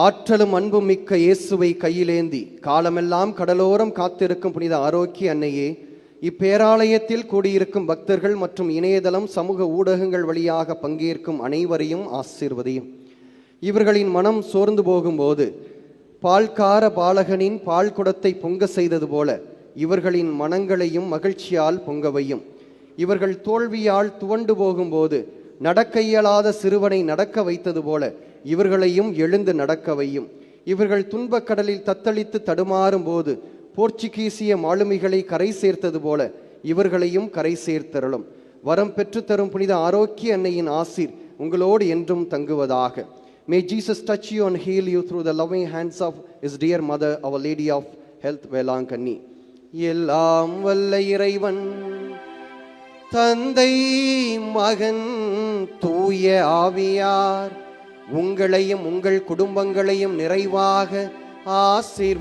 ஆற்றலும் அன்பும் மிக்க இயேசுவை கையிலேந்தி காலமெல்லாம் கடலோரம் காத்திருக்கும் புனித ஆரோக்கிய அன்னையே, இப்பேராலயத்தில் கூடியிருக்கும் பக்தர்கள் மற்றும் இணையதளம் சமூக ஊடகங்கள் வழியாக பங்கேற்கும் அனைவரையும் ஆசீர்வதியும். இவர்களின் மனம் சோர்ந்து போகும்போது பால்கார பாலகனின் பால் குடத்தை பொங்க செய்தது போல இவர்களின் மனங்களையும் மகிழ்ச்சியால் பொங்கவையும். இவர்கள் தோல்வியால் துவண்டு போகும்போது நடக்க இயலாத சிறுவனை நடக்க வைத்தது போல இவர்களையும் எழுந்து நடக்க வையும். இவர்கள் துன்பக் கடலில் தத்தளித்து தடுமாறும் போது போர்ச்சுகீசிய மாலுமிகளை கரை சேர்த்தது போல இவர்களையும் கரை சேர்த்தருளும். வரம் பெற்றுத்தரும் புனித ஆரோக்கிய அன்னையின் ஆசீர் உங்களோடு என்றும் தங்குவதாக. May Jesus touch you and heal you through the loving hands of his dear mother, Our Lady of Health, Velankanni. எல்லாம் வல்ல இறைவன் தந்தை, மகன், தூய ஆவியார் உங்களையும் உங்கள் குடும்பங்களையும் நிறைவாக ஆசீர்வதிப்பாராக.